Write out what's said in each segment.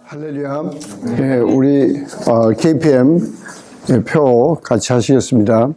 할렐루야. 네, 우리 KPM 표 같이 하시겠습니다.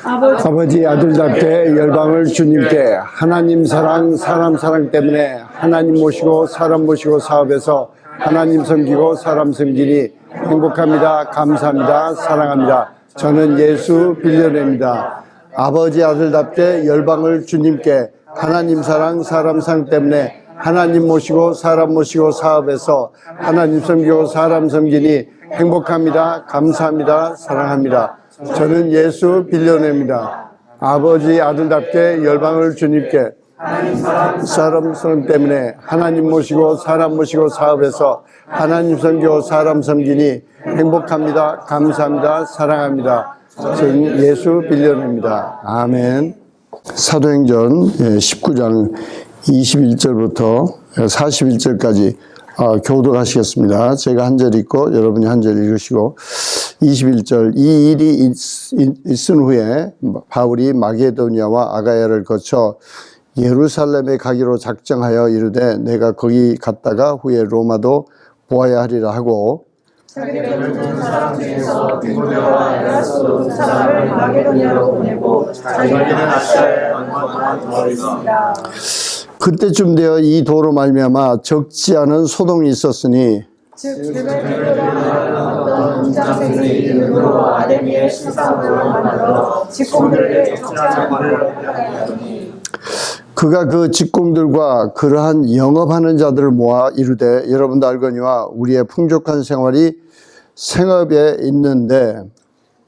아버지 아들답게 열방을 주님께 하나님 사랑, 사람 사랑 때문에 하나님 모시고 사람 모시고 사업에서 하나님 섬기고 사람 섬기니 행복합니다. 감사합니다. 사랑합니다. 저는 예수 빌려냅니다. 아버지 아들답게 열방을 주님께 하나님 사랑, 사람 사랑 때문에 하나님 모시고 사람 모시고 사업에서 하나님 섬기고 사람 섬기니 행복합니다. 감사합니다. 사랑합니다. 저는 예수 빌려냅니다. 아버지 아들답게 열방을 주님께 사람 사람 때문에 하나님 모시고 사람 모시고 사업에서 하나님 섬기고 사람 섬기니 행복합니다. 감사합니다. 사랑합니다. 저는 예수 빌려냅니다. 아멘. 사도행전 19장 21절부터 41절까지 교독하시겠습니다. 제가 한 절 읽고 여러분이 한 절 읽으시고 21절 이 일이 있은 후에 바울이 마게도니아와 아가야를 거쳐 예루살렘에 가기로 작정하여 이르되 내가 거기 갔다가 후에 로마도 보아야 하리라 하고 자기를 붙는 사람 중에서 디모데와 에라스도 두 사람을 마게도니아로 보내고 자기는 아시아에 얼마나 더 있습니다. 그때쯤 되어 이 도로 말미암아 적지 않은 소동이 있었으니 즉 데메드로라는 어떤 공장생이 이름으로 아데미의 신상으로 만들어 직공들에게 적지 않은 말을 하였더니 그가 그 직공들과 그러한 영업하는 자들을 모아 이르되 여러분도 알거니와 우리의 풍족한 생활이 생업에 있는데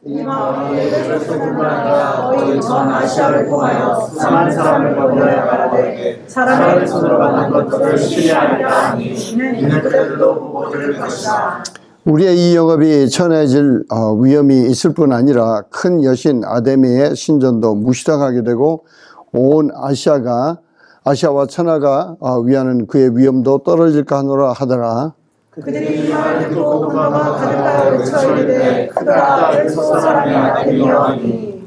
이 마을이 에베소뿐만 아니라 거의 전 아시아를 통하여 수많은 사람을 건너야 가라되 사람의 손으로 만든 것들을 신뢰하리라 하니 이는 그들도 보고 들을 것이다. 우리의 이 영업이 천해질 위험이 있을 뿐 아니라 큰 여신 아데미의 신전도 무시당하게 되고 온 아시아와 천하가 위하는 그의 위엄도 떨어질까 하노라 하더라. 그들이 이 말을 듣고 공허가 가득하여 외쳐 이르되 크더라 에베소 사람이 아데미여 하니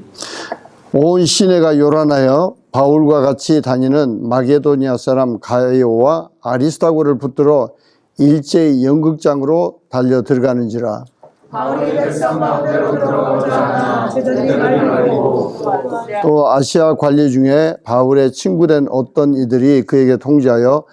온 시내가 요란하여 바울과 같이 다니는 마게도니아 사람 가이오와 아리스타고를 붙들어 일제히 연극장으로 달려 들어가는지라. 바울이 백성 가운데로 들어오지 않아 제자들이 말리고 또 아시아 관리 중에 바울의 친구된 어떤 이들이 그에게 통지하여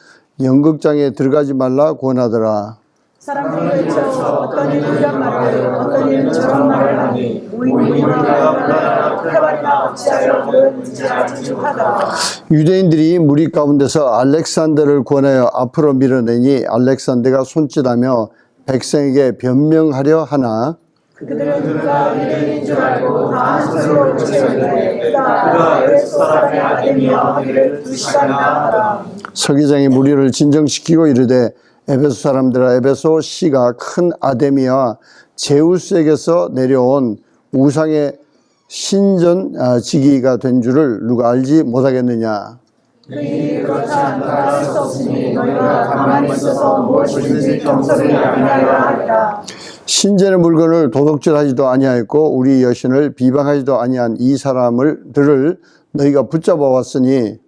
연극장에 들어가지 말라 권하더라. 사람들이 외쳐 어떤 이는 이런 말을 어떤 이는 저런 말을 하니 우리가 크레바리나 어찌하여 그런지 아직하다. 유대인들이 무리 가운데서 알렉산더를 권하여 앞으로 밀어내니 알렉산더가 손짓하며 백성에게 변명하려 하나 그들은 그가 유대인인 줄 알고 다 한 소리로 외치되 그가 에베소 사람의 아데미여 하기를 2시간이나 하라. 서기장이 무리를 진정시키고 이르되 에베소 사람들아 에베소 시가 큰 아데미와 제우스에게서 내려온 우상의 신전 지기가 된 줄을 누가 알지 못하겠느냐. 그 일이 그렇지 않다 할 수 없으니 너희가 가만히 있어서 무엇이든지 경솔히 아니하여 하리라. 신전의 물건을 도둑질하지도 아니하였고 우리 여신을 비방하지도 아니한 이 사람들을 너희가 붙잡아 왔으니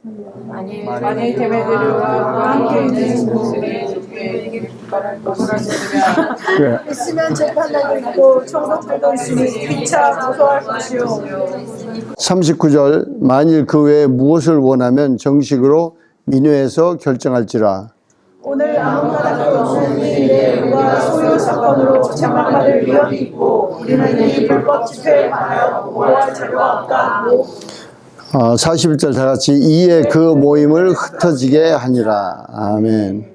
만일 데메드로와 함께 있는 모습이 있으면 재판장도 있고 총독들도 있으니 피차 고소할 것이요. 39절 만일 그 외에 무엇을 원하면 정식으로 민회에서 결정할지라. 오늘 아무 까닭도 없는 이 일에 우리가 소요 사건으로 재판받을 위험이 있고 우리는 이 불법 집회에 관하여 보고할 자료가 없다. 41절 다 같이 이에 그 모임을 흩어지게 하니라. 아멘.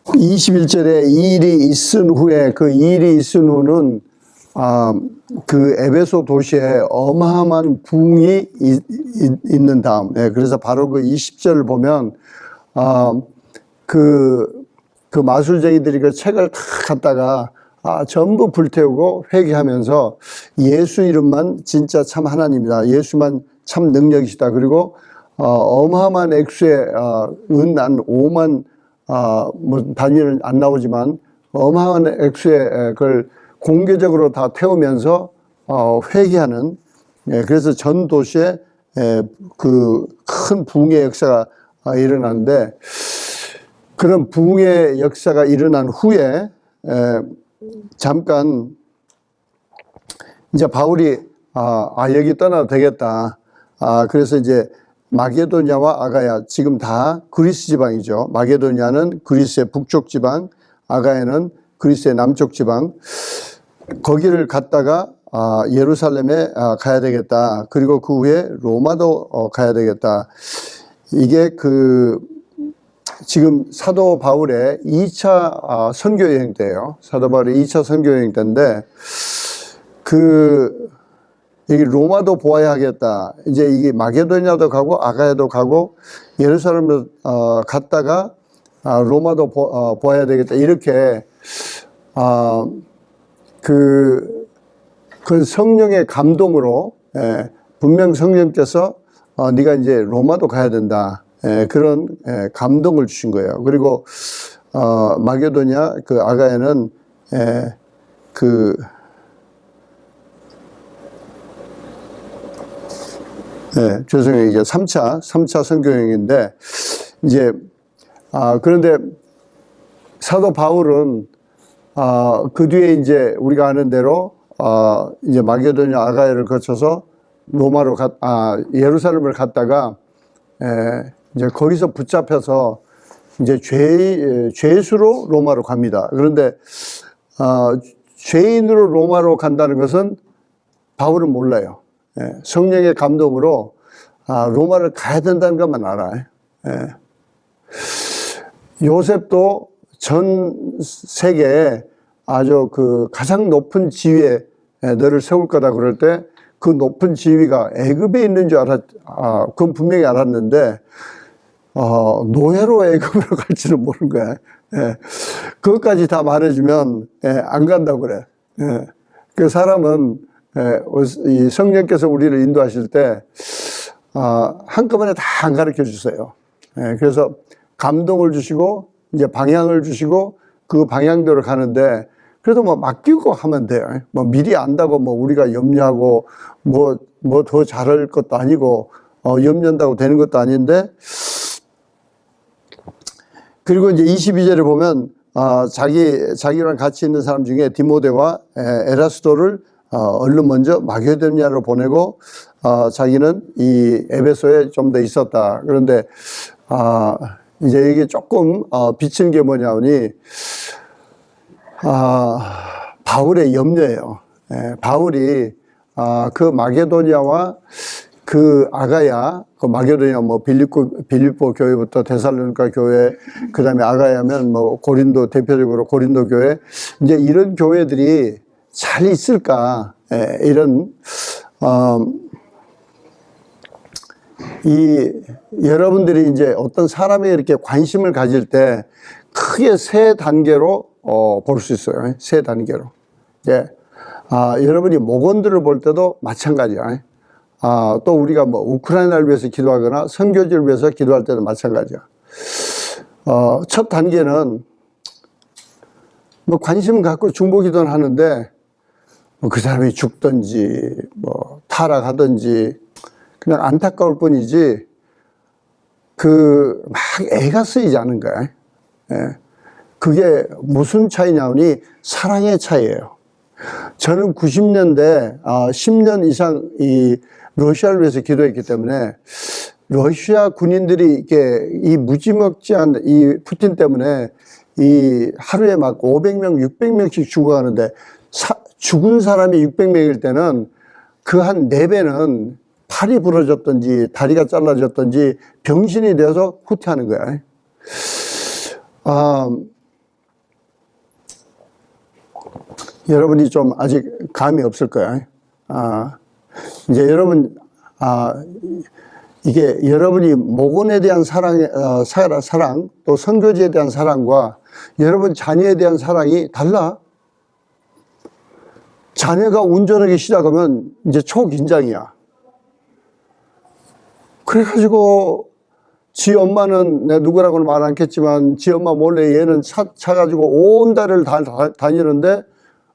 21절에 이 일이 있은 후에 그 일이 있은 후는 그 에베소 도시에 어마어마한 부흥이 있는 다음 그래서 바로 그 20절을 보면 그 마술쟁이들이 그 책을 다 갖다가 전부 불태우고 회개하면서 예수 이름만 진짜 참 하나님이다. 예수만 참 능력이시다. 그리고 어마어마한 액수의 은 한 5만 뭐 단위는 안 나오지만 어마어마한 액수의 그걸 공개적으로 다 태우면서 회개하는 그래서 전 도시에 그 큰 붕의 역사가 일어나는데 그런 부흥의 역사가 일어난 후에 잠깐 이제 바울이 여기 떠나도 되겠다. 그래서 이제 마게도냐와 아가야, 지금 다 그리스 지방이죠. 마게도냐는 그리스의 북쪽 지방, 아가야는 그리스의 남쪽 지방. 거기를 갔다가 예루살렘에 가야 되겠다. 그리고 그 후에 로마도 가야 되겠다. 이게 지금 사도 바울의 2차 선교 여행 때예요. 사도 바울의 2차 선교 여행 때인데 여기 로마도 보아야 하겠다. 이제 이게 마게도냐도 가고 아가야도 가고 예루살렘도 갔다가 로마도 보아야 되겠다. 이렇게 그 성령의 감동으로 분명 성령께서 네가 이제 로마도 가야 된다. 그런 감동을 주신 거예요. 그리고 마게도냐 그 아가야는 죄송해요. 이게 3차 선교여행인데, 이제, 그런데 사도 바울은, 그 뒤에 이제 우리가 아는 대로, 이제 마게도냐 아가야를 거쳐서 로마로 예루살렘을 갔다가, 이제 거기서 붙잡혀서 이제 죄수로 로마로 갑니다. 그런데, 죄인으로 로마로 간다는 것은 바울은 몰라요. 성령의 감동으로 로마를 가야 된다는 것만 알아요. 요셉도 전 세계에 아주 가장 높은 지위에 너를 세울 거다 그럴 때 그 높은 지위가 애굽에 있는 줄 그건 분명히 알았는데 노예로 애굽으로 갈지는 모르는 거야. 그것까지 다 말해주면 안 간다고 그래. 그 사람은 이 성령께서 우리를 인도하실 때 한꺼번에 다 안 가르쳐 주세요. 그래서 감동을 주시고 이제 방향을 주시고 그 방향대로 가는데 그래도 뭐 맡기고 하면 돼요. 뭐 미리 안다고 뭐 우리가 염려하고 뭐 더 잘할 것도 아니고 염려한다고 되는 것도 아닌데, 그리고 이제 22절에 보면 자기랑 같이 있는 사람 중에 디모데와 에라스도를 얼른 먼저 마게도냐로 보내고 자기는 이 에베소에 좀 더 있었다. 그런데 이제 이게 조금 비친 게 뭐냐니 바울의 염려예요. 바울이 그 마게도냐와 그 아가야, 그 마게도냐 뭐 빌립보 교회부터 데살로니가 교회, 그 다음에 아가야면 뭐 고린도, 대표적으로 고린도 교회, 이제 이런 교회들이 잘 있을까? 이런, 여러분들이 이제 어떤 사람에 이렇게 관심을 가질 때 크게 세 단계로, 볼 수 있어요. 세 단계로. 예. 여러분이 목원들을 볼 때도 마찬가지야. 또 우리가 뭐 우크라이나를 위해서 기도하거나 선교지를 위해서 기도할 때도 마찬가지야. 첫 단계는 뭐 관심을 갖고 중보 기도는 하는데 뭐 그 사람이 죽든지 뭐 타락하든지 그냥 안타까울 뿐이지 막 애가 쓰이지 않은 거야. 예. 그게 무슨 차이냐니 사랑의 차이예요. 저는 90년대 10년 이상 이 러시아를 위해서 기도했기 때문에 러시아 군인들이 이렇게 이 무지막지한 이 푸틴 때문에 이 하루에 막 500명, 600명씩 죽어가는데 죽은 사람이 600명일 때는 그 한 4배는 팔이 부러졌든지 다리가 잘라졌든지 병신이 되어서 후퇴하는 거야. 여러분이 좀 아직 감이 없을 거야. 이제 여러분, 이게 여러분이 목원에 대한 사랑, 또 선교지에 대한 사랑과 여러분 자녀에 대한 사랑이 달라. 자녀가 운전하기 시작하면 이제 초긴장이야. 그래가지고 지 엄마는 내가 누구라고는 말 않겠지만 지 엄마 몰래 얘는 차 가지고 온 달을 다니는데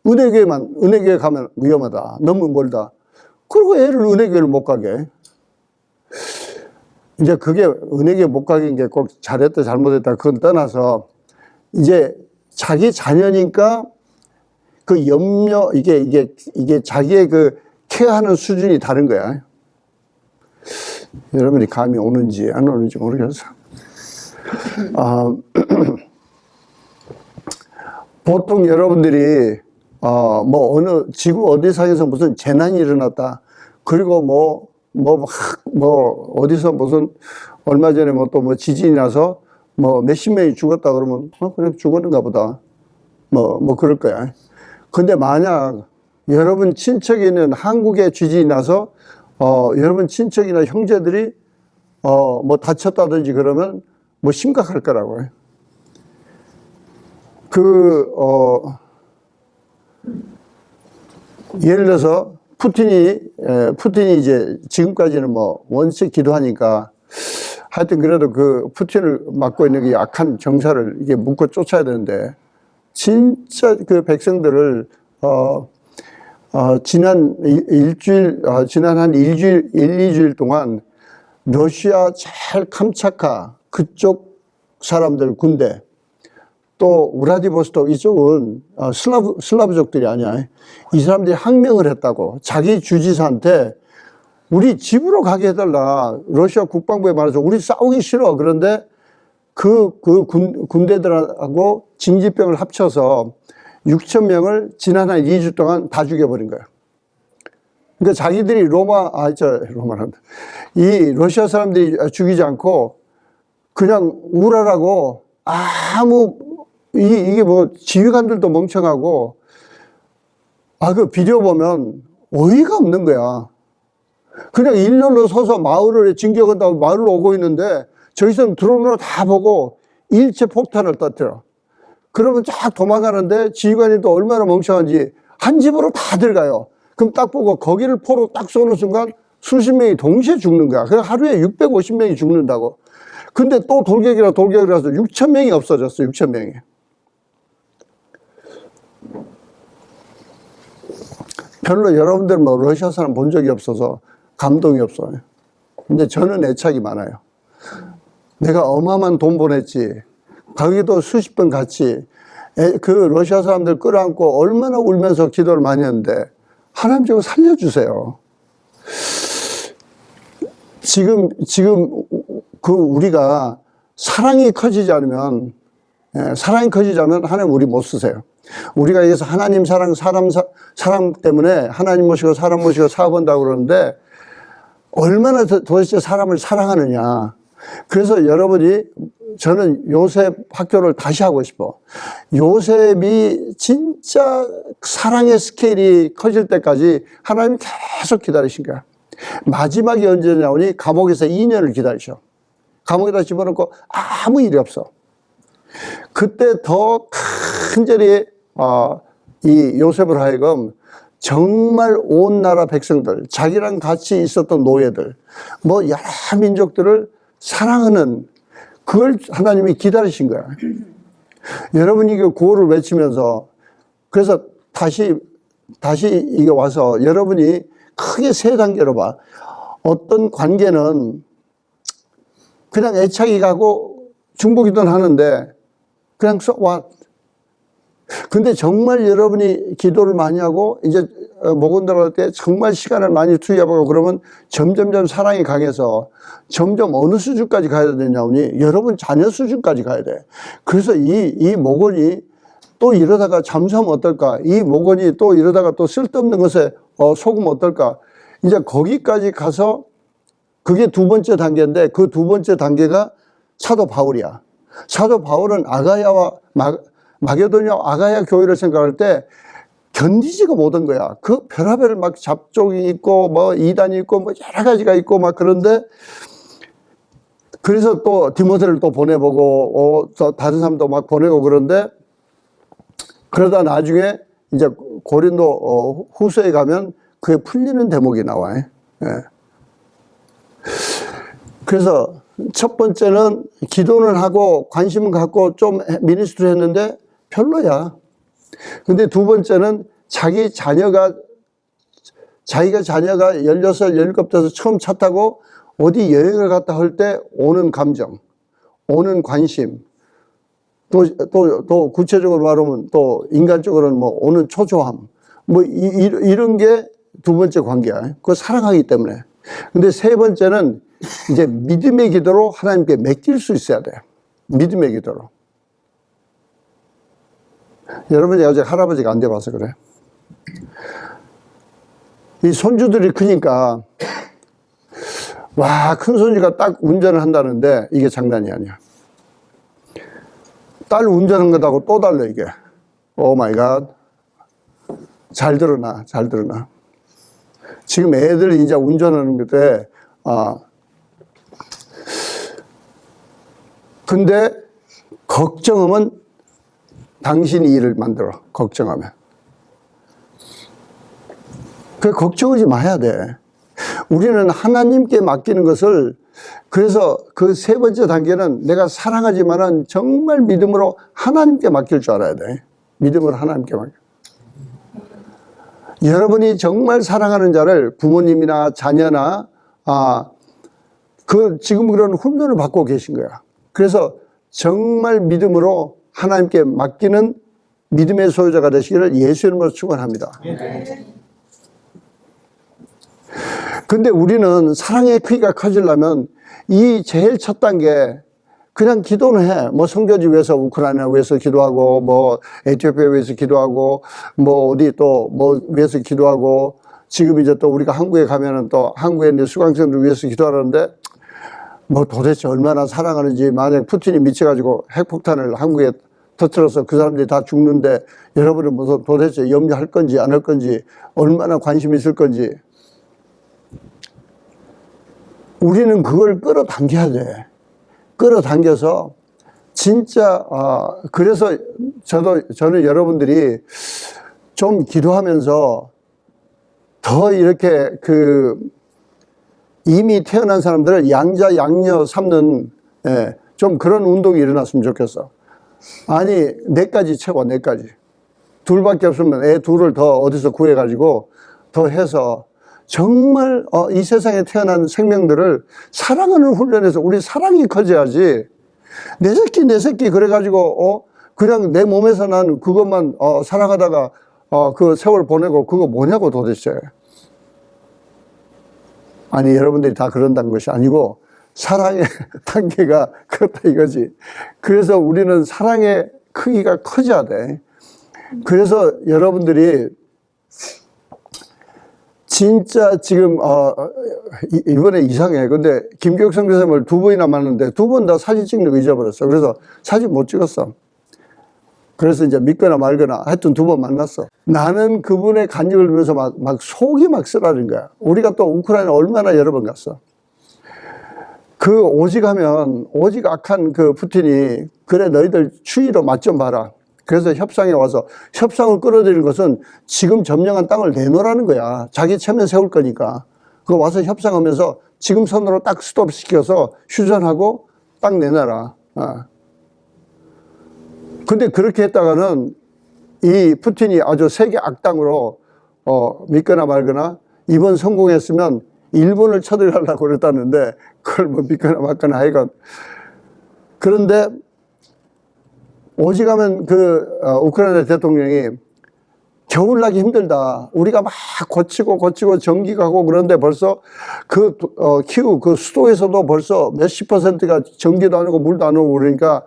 은혜교회 가면 위험하다. 너무 멀다. 그리고 애를 은혜교회를 못 가게. 이제 그게 은혜에 못 가긴 게 꼭 잘했다 잘못했다 그건 떠나서 이제 자기 자녀니까 그 염려 이게 자기의 그 케어하는 수준이 다른 거야. 여러분이 감이 오는지 안 오는지 모르겠어. 보통 여러분들이 뭐 어느 지구 어디상에서 무슨 재난이 일어났다. 그리고 뭐 어디서 무슨 얼마 전에 뭐 또 뭐 지진이 나서 뭐 몇십 명이 죽었다 그러면 그냥 죽었는가 보다. 뭐 그럴 거야. 근데 만약 여러분 친척이 있는 한국에 지진이 나서 여러분 친척이나 형제들이 뭐 다쳤다든지 그러면 뭐 심각할 거라고요. 예를 들어서 푸틴이 이제 지금까지는 뭐 원체 기도하니까 하여튼 그래도 그 푸틴을 맡고 있는 그 약한 정사를 이게 묶고 쫓아야 되는데 진짜 그 백성들을 지난 한 일주일, 2주일 동안 러시아 제일 캄차카 그쪽 사람들 군대 또 우라디보스톡 이쪽은 슬라브족들이 아니야. 이 사람들이 항명을 했다고. 자기 주지사한테 우리 집으로 가게 해달라. 러시아 국방부에 말해서 우리 싸우기 싫어. 그런데 그 군대들하고 징집병을 합쳐서 6천 명을 지난 한 2주 동안 다 죽여버린 거야. 그러니까 자기들이 이 러시아 사람들이 죽이지 않고 그냥 우랄하고 이게 뭐 지휘관들도 멍청하고 그 비디오 보면 어이가 없는 거야. 그냥 일렬로 서서 마을을 진격한다고 마을로 오고 있는데 저기서는 드론으로 다 보고 일체 폭탄을 터뜨려. 그러면 쫙 도망가는데 지휘관이 또 얼마나 멍청한지 한 집으로 다 들어가요. 그럼 딱 보고 거기를 포로 딱 쏘는 순간 수십 명이 동시에 죽는 거야. 그래서 하루에 650명이 죽는다고. 근데 또 돌격이라서 6천 명이 없어졌어. 6천 명이. 별로 여러분들 뭐 러시아 사람 본 적이 없어서 감동이 없어요. 근데 저는 애착이 많아요. 내가 어마어마한 돈 보냈지. 거기도 수십 번 같이 그 러시아 사람들 끌어안고 얼마나 울면서 기도를 많이 했는데 하나님 좀 살려주세요. 지금 우리가 사랑이 커지지 않으면 하나님 우리 못 쓰세요. 우리가 여기서 하나님 사랑, 사람 때문에 하나님 모시고 사람 모시고 사업한다고 그러는데 얼마나 도대체 사람을 사랑하느냐. 그래서 저는 요셉 학교를 다시 하고 싶어. 요셉이 진짜 사랑의 스케일이 커질 때까지 하나님 계속 기다리신 거야. 마지막이 언제 나오니? 감옥에서 2년을 기다리셔. 감옥에다 집어넣고 아무 일이 없어. 그때 더 간절히 이 요셉을 하여금 정말 온 나라 백성들, 자기랑 같이 있었던 노예들, 뭐 여러 민족들을 사랑하는 그걸 하나님이 기다리신 거야. 여러분이 그 구호를 외치면서 그래서 다시 이게 와서 여러분이 크게 세 단계로 봐. 어떤 관계는 그냥 애착이 가고 중보기도는 하는데 그냥 와. 근데 정말 여러분이 기도를 많이 하고 이제 목원 들어갈 때 정말 시간을 많이 투입하고 그러면 점점점 사랑이 강해서 점점 어느 수준까지 가야 되냐니 여러분 자녀 수준까지 가야 돼. 그래서 이 목원이 또 이러다가 잠수하면 어떨까? 이 목원이 또 이러다가 또 쓸데없는 것에 속으면 어떨까? 이제 거기까지 가서 그게 두 번째 단계인데 그 두 번째 단계가 사도 바울이야. 사도 바울은 아가야와 마게도냐 아가야 교회를 생각할 때 견디지가 못한 거야. 그 별하별 막 잡종이 있고 뭐 이단이 있고 뭐 여러 가지가 있고 막 그런데 그래서 또 디모데를 또 보내보고 또 다른 사람도 막 보내고 그런데 그러다 나중에 이제 고린도 후서에 가면 그게 풀리는 대목이 나와요. 예. 그래서 첫 번째는 기도는 하고 관심을 갖고 좀 미니스트리 했는데 별로야. 근데 두 번째는 자기가 자녀가 16, 17 돼서 처음 차 타고 어디 여행을 갔다 할 때 오는 감정, 오는 관심, 또 구체적으로 말하면 또 인간적으로는 뭐 오는 초조함, 뭐 이런 게 두 번째 관계야. 그거 사랑하기 때문에. 근데 세 번째는 이제 믿음의 기도로 하나님께 맡길 수 있어야 돼. 믿음의 기도로. 여러분이 아직 할아버지가 안 돼봐서 그래. 이 손주들이 크니까, 와, 큰 손주가 딱 운전을 한다는데 이게 장난이 아니야. 딸 운전한 것하고 또 달라, 이게. 오 마이 갓. 잘 들어놔, 잘 들어놔. 지금 애들이 이제 운전하는 건데, 근데 걱정하면 당신이 일을 만들어, 걱정하면. 그 걱정하지 마야 돼. 우리는 하나님께 맡기는 것을, 그래서 그 세 번째 단계는 내가 사랑하지만은 정말 믿음으로 하나님께 맡길 줄 알아야 돼. 믿음으로 하나님께 맡겨. 여러분이 정말 사랑하는 자를 부모님이나 자녀나, 지금 그런 훈련을 받고 계신 거야. 그래서 정말 믿음으로 하나님께 맡기는 믿음의 소유자가 되시기를 예수 이름으로 축원합니다. 근데 우리는 사랑의 크기가 커지려면 이 제일 첫 단계, 그냥 기도는 해. 뭐 선교지 위해서 우크라이나 위해서 기도하고, 뭐 에티오피아 위해서 기도하고, 뭐 어디 또 뭐 위해서 기도하고, 지금 이제 또 우리가 한국에 가면은 또 한국에 있는 수강생들 위해서 기도하는데, 뭐 도대체 얼마나 사랑하는지, 만약 푸틴이 미쳐가지고 핵폭탄을 한국에 터뜨려서 그 사람들이 다 죽는데 여러분은 무슨 도대체 염려할 건지 안 할 건지, 얼마나 관심이 있을 건지. 우리는 그걸 끌어당겨야 돼. 끌어당겨서 진짜 그래서 저는 여러분들이 좀 기도하면서 더 이렇게 이미 태어난 사람들을 양자 양녀 삼는 좀 그런 운동이 일어났으면 좋겠어. 아니 넷까지 채워, 넷까지. 둘밖에 없으면 애 둘을 더 어디서 구해가지고 더 해서 정말 이 세상에 태어난 생명들을 사랑하는 훈련에서 우리 사랑이 커져야지. 내 새끼 그래가지고 그냥 내 몸에서 난 그것만 사랑하다가 그 세월 보내고 그거 뭐냐고 도대체. 아니 여러분들이 다 그런다는 것이 아니고 사랑의 단계가 그렇다 이거지. 그래서 우리는 사랑의 크기가 커져야 돼. 그래서 여러분들이 진짜 지금 이번에 이상해. 근데 김교육 선교사님을 두 번이나 만났는데 두 번 다 사진 찍는 거 잊어버렸어. 그래서 사진 못 찍었어. 그래서 이제 믿거나 말거나 하여튼 두 번 만났어. 나는 그분의 간증을 들으면서 막 속이 막 쓰라는 거야. 우리가 또 우크라이나 얼마나 여러 번 갔어. 그 오직 하면 오직 악한 그 푸틴이 그래 너희들 추위로 맛 좀 봐라. 그래서 협상에 와서 협상을 끌어들이는 것은 지금 점령한 땅을 내놓으라는 거야. 자기 체면 세울 거니까. 그거 와서 협상하면서 지금 선으로 딱 스톱시켜서 휴전하고 딱 내놔라. 근데 그렇게 했다가는 이 푸틴이 아주 세계 악당으로 믿거나 말거나 이번 성공했으면 일본을 쳐들어가려고 그랬다는데 그걸 뭐 믿거나 말거나 하여간. 그런데 오직하면 우크라이나 대통령이 겨울 나기 힘들다. 우리가 막 고치고 전기 가고 그런데 벌써 키우 그 수도에서도 벌써 몇십 %가 전기도 안 오고 물도 안 오고 그러니까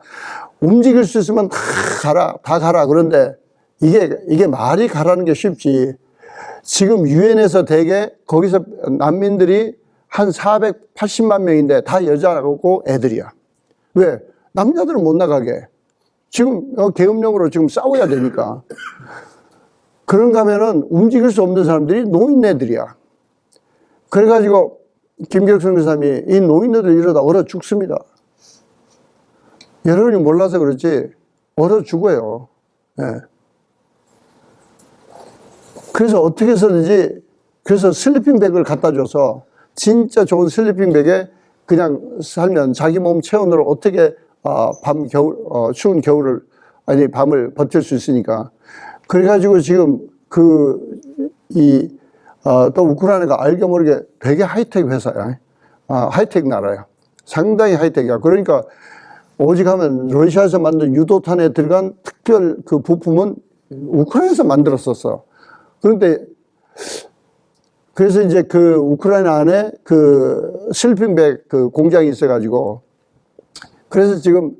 움직일 수 있으면 다 가라. 그런데 이게 말이 가라는 게 쉽지. 지금 유엔에서 대개 거기서 난민들이 한 480만 명인데 다 여자고 애들이야. 왜? 남자들은 못 나가게. 지금 계엄령으로 지금 싸워야 되니까. 그런가 하면은 움직일 수 없는 사람들이 노인네들이야. 그래가지고 김교육 선교사님이 이 노인네들 이러다 얼어 죽습니다. 여러분이 몰라서 그렇지 얼어 죽어요. 예. 그래서 어떻게 해서든지 그래서 슬리핑백을 갖다 줘서 진짜 좋은 슬리핑백에 그냥 살면 자기 몸 체온으로 어떻게 추운 겨울을, 밤을 버틸 수 있으니까. 그래가지고 지금 또 우크라이나가 알게 모르게 되게 하이텍 회사야. 하이텍 나라예요. 상당히 하이텍이야. 그러니까 오직 하면 러시아에서 만든 유도탄에 들어간 특별 그 부품은 우크라이나에서 만들었었어. 그런데 그래서 이제 그 우크라이나 안에 그 슬핑백 그 공장이 있어가지고 그래서 지금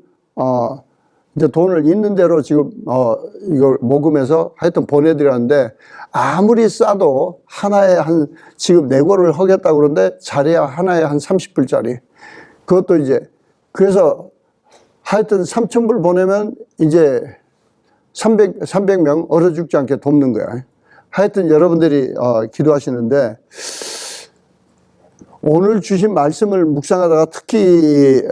이제 돈을 있는 대로 지금 이걸 모금해서 하여튼 보내드렸는데 아무리 싸도 하나에 한 지금 내고를 하겠다고 그러는데 잘해야 하나에 한 30불짜리 그것도 이제 그래서 하여튼 3,000불 보내면 이제 300명 얼어 죽지 않게 돕는 거야. 하여튼 여러분들이 기도하시는데 오늘 주신 말씀을 묵상하다가 특히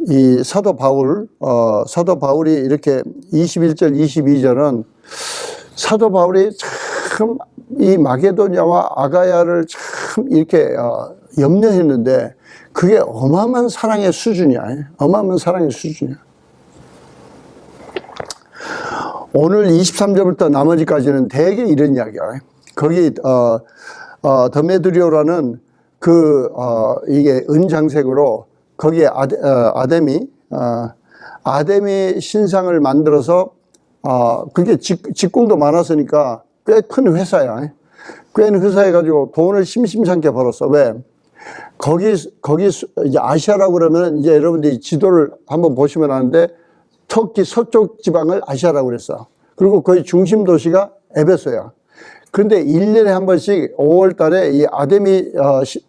이 사도 바울이 이렇게 21절, 22절은 사도 바울이 참 이 마게도냐와 아가야를 참 이렇게 염려했는데 그게 어마어마한 사랑의 수준이야. 어마어마한 사랑의 수준이야. 오늘 23절부터 나머지까지는 대개 이런 이야기야. 거기 더메드리오라는 이게 은장색으로 거기에 아데미 신상을 만들어서 그게 직공도 많았으니까 꽤 큰 회사야. 꽤 큰 회사해가지고 돈을 심심찮게 벌었어. 왜? 거기 이제 아시아라고 그러면 이제 여러분들이 지도를 한번 보시면 아는데 터키 서쪽 지방을 아시아라고 그랬어. 그리고 거의 중심 도시가 에베소야. 그런데 1년에 한 번씩 5월 달에 이 아데미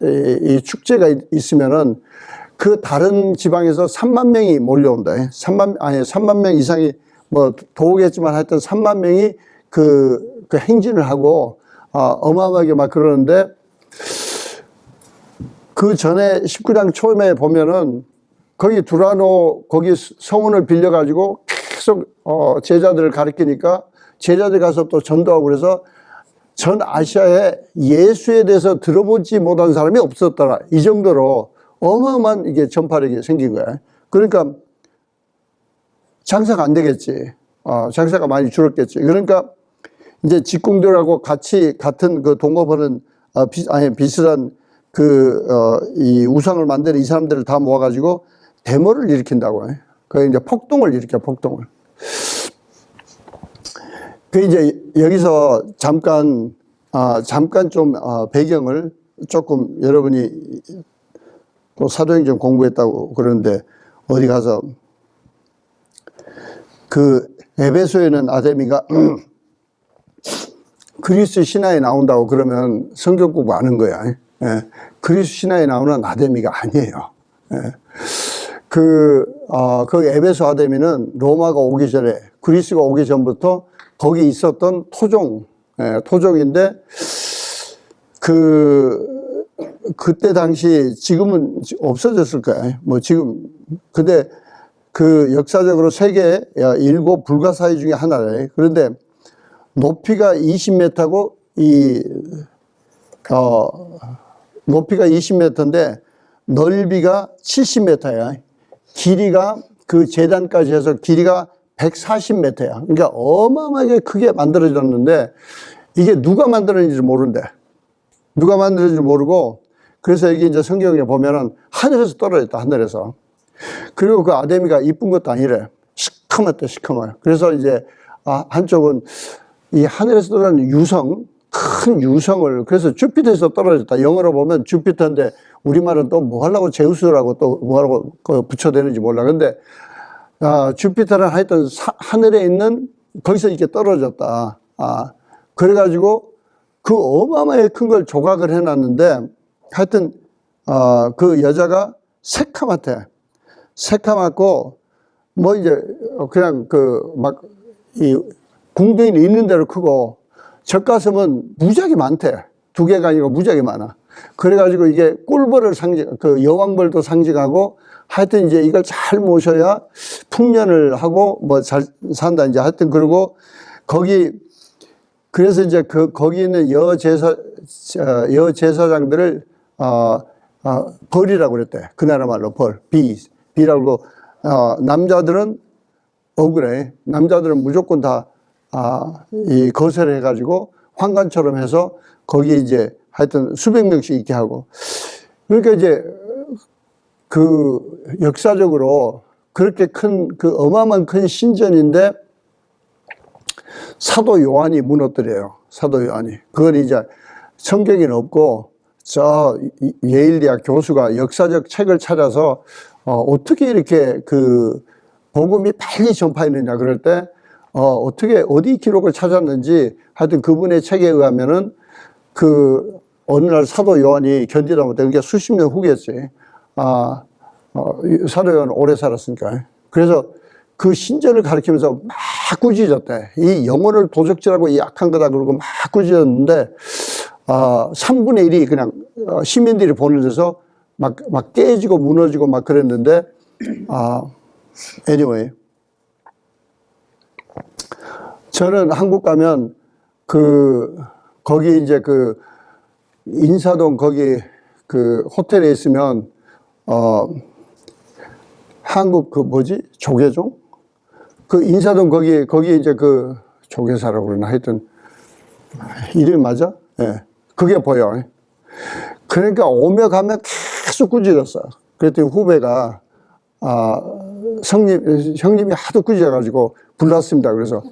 이 축제가 있으면은 그 다른 지방에서 3만 명이 몰려온다. 3만 명 이상이 뭐 도우겠지만 하여튼 3만 명이 그 행진을 하고 어마어마하게 막 그러는데 그 전에 19장 초에 보면은 거기 두라노 거기 성원을 빌려가지고 계속 제자들을 가르치니까 제자들 가서 또 전도하고 그래서 전 아시아에 예수에 대해서 들어보지 못한 사람이 없었더라. 이 정도로 어마어마한 이게 전파력이 생긴 거야. 그러니까 장사가 안 되겠지. 장사가 많이 줄었겠지. 그러니까 이제 직공들하고 같은 그 동업하는 비슷한 이 우상을 만드는 이 사람들을 다 모아가지고 데모를 일으킨다고 해. 그 이제 폭동을 일으켜, 폭동을. 그 이제 여기서 잠깐 좀 배경을 조금 여러분이 또 사도행전 공부했다고 그러는데 어디 가서 그 에베소에는 아데미가 그리스 신화에 나온다고 그러면 성경 공부 아는 거야. 예. 그리스 신화에 나오는 아데미가 아니에요. 예. 그 에베소 아데미는 로마가 오기 전에 그리스가 오기 전부터 거기 있었던 토종인데 그때 당시 지금은 없어졌을 거야. 뭐 지금 근데 그 역사적으로 세계 7 불가사의 중에 하나래. 그런데 높이가 20m고 높이가 20m인데 넓이가 70m야. 길이가 그 재단까지 해서 길이가 140m야. 그러니까 어마어마하게 크게 만들어졌는데 이게 누가 만들었는지 모른대. 누가 만들었는지 모르고 그래서 여기 이제 성경에 보면은 하늘에서 떨어졌다. 하늘에서. 그리고 그 아데미가 이쁜 것도 아니래. 시커멓대, 시커매요. 그래서 이제 한쪽은 이 하늘에서 떨어진 유성, 큰 유성을 그래서 주피터에서 떨어졌다. 영어로 보면 주피터인데 우리말은 또 뭐 하려고 제우스라고 또 뭐 하려고 붙여대는지 몰라. 근데 주피터는 하여튼 하늘에 있는 거기서 이렇게 떨어졌다. 그래가지고 그 어마어마하게 큰 걸 조각을 해놨는데 하여튼 그 여자가 새카맣대. 새카맣고 뭐 이제 그냥 이 궁둥이는 있는 대로 크고 젖가슴은 무지하게 많대. 2개가 아니고 무지하게 많아. 그래가지고 이게 꿀벌을 여왕벌도 상징하고 하여튼 이제 이걸 잘 모셔야 풍년을 하고 뭐 잘 산다. 이제 하여튼 그리고 그래서 이제 거기 있는 여제사장들을 벌이라고 그랬대. 그 나라 말로 비라고 남자들은 억울해. 남자들은 무조건 다 거세를 해가지고 환관처럼 해서 거기 이제 하여튼 수백 명씩 있게 하고 그러니까 이제 그 역사적으로 그렇게 큰, 그 어마어마한 큰 신전인데 사도 요한이 무너뜨려요. 사도 요한이. 그건 이제 성경에는 없고 저 예일대학 교수가 역사적 책을 찾아서 어떻게 이렇게 그 복음이 빨리 전파했느냐 그럴 때 어떻게 어디 기록을 찾았는지 하여튼 그분의 책에 의하면은 그 어느 날 사도 요한이 견디다 못해 그게 수십 년 후겠지. 사도 요한은 오래 살았으니까. 그래서 그 신전을 가리키면서 막 꾸짖었대. 이 영혼을 도적질하고 이 악한 거다 그러고 막 꾸짖었는데 3분의 1이 그냥 시민들이 보는 데서 막 깨지고 무너지고 막 그랬는데 anyway 저는 한국 가면 거기 이제 그 인사동 거기 그 호텔에 있으면 한국 그 뭐지 조계종 그 인사동 거기 이제 그 조계사라고 그러나 하여튼 이름이 맞아? 예. 네. 그게 보여. 그러니까 오며 가면 계속 꾸짖었어. 그랬더니 후배가 형님이 하도 꾸짖어가지고 불났습니다. 그래서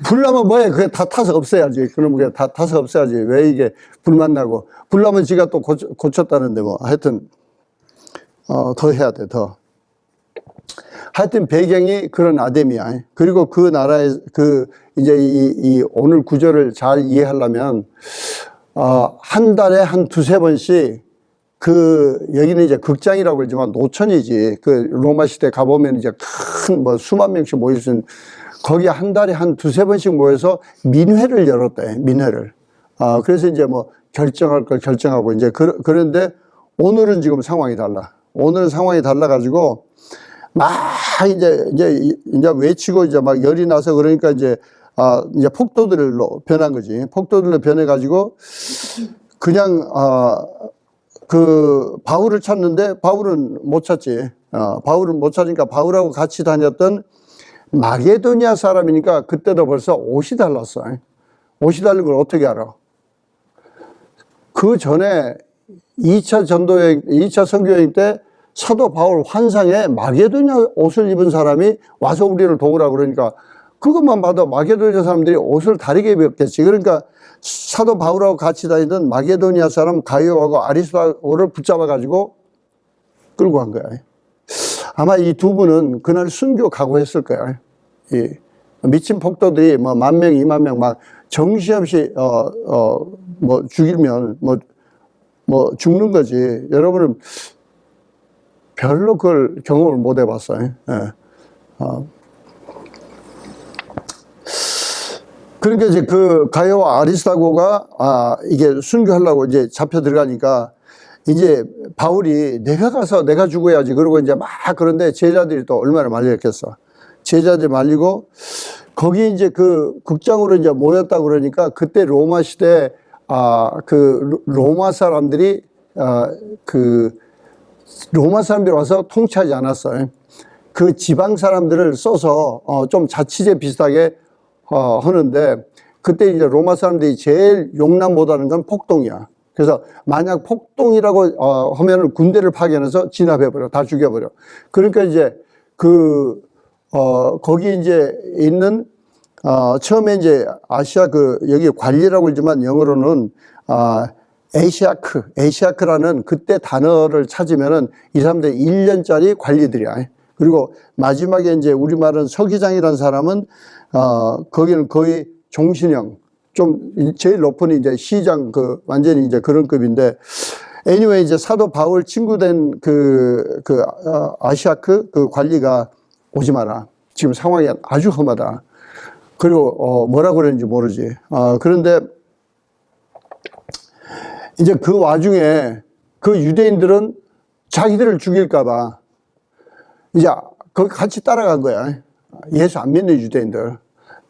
불나면 뭐해? 그게 다 타서 없애야지. 그러면 그게 다 타서 없애야지. 왜 이게 불만 나고 불나면 지가 또 고쳤다는데 뭐 하여튼 더 해야 돼. 더. 하여튼 배경이 그런 아담이야. 그리고 그 나라의 이제 이 오늘 구절을 잘 이해하려면 한 달에 한 두세 번씩 여기는 이제 극장이라고 그러지만 노천이지. 그 로마 시대 가보면 이제 큰 뭐 수만 명씩 모일 수 있는 거기 한 달에 한 두세 번씩 모여서 민회를 열었대. 민회를. 그래서 이제 뭐 결정할 걸 결정하고 이제 그런데 오늘은 지금 상황이 달라. 오늘은 상황이 달라가지고 막 이제 외치고 이제 막 열이 나서 그러니까 이제 폭도들로 변한 거지. 폭도들로 변해가지고 그냥 그 바울을 찾는데 바울은 못 찾지. 바울은 못 찾으니까 바울하고 같이 다녔던 마게도니아 사람이니까 그때도 벌써 옷이 달랐어. 옷이 다른 걸 어떻게 알아? 그 전에 2차 선교여행 때 사도 바울 환상에 마게도니아 옷을 입은 사람이 와서 우리를 도우라 그러니까 그것만 봐도 마게도니아 사람들이 옷을 다르게 입었겠지. 그러니까 사도 바울하고 같이 다니던 마게도니아 사람 가이오하고 아리스도를 붙잡아가지고 끌고 간 거야. 아마 이 두 분은 그날 순교 각오했을 거야. 이 미친 폭도들이 뭐 10,000명, 20,000명 막 정신없이 뭐 죽이면 뭐 죽는 거지. 여러분은 별로 그걸 경험을 못 해봤어요. 예. 그러니까 이제 그 가이오와 아리스다고가 이게 순교하려고 이제 잡혀 들어가니까 이제 바울이 내가 가서 내가 죽어야지 그러고 이제 막 그런데 제자들이 또 얼마나 말렸겠어. 제자들이 말리고 거기 이제 그 극장으로 이제 모였다 그러니까 그때 로마 시대 그 로마 사람들이 로마 사람들이 와서 통치하지 않았어요. 그 지방 사람들을 써서 좀 자치제 비슷하게 하는데 그때 이제 로마 사람들이 제일 용납 못하는 건 폭동이야. 그래서 만약 폭동이라고 하면은 군대를 파견해서 진압해버려. 다 죽여버려. 그러니까 이제 거기 이제 있는 처음에 이제 아시아 여기 관리라고 그러지만 영어로는 에시아크라는 그때 단어를 찾으면은 이 사람들 1년짜리 관리들이야. 그리고 마지막에 이제 우리말은 서기장이라는 사람은 거기는 거의 종신형, 좀 제일 높은 이제 시장 완전히 이제 그런 급인데 anyway 이제 사도 바울 친구 된 아시아크 관리가 오지 마라. 지금 상황이 아주 험하다. 그리고 뭐라 그랬는지 모르지. 그런데 이제 그 와중에 그 유대인들은 자기들을 죽일까봐 이제 거기 같이 따라간 거야. 예수 안 믿는 유대인들.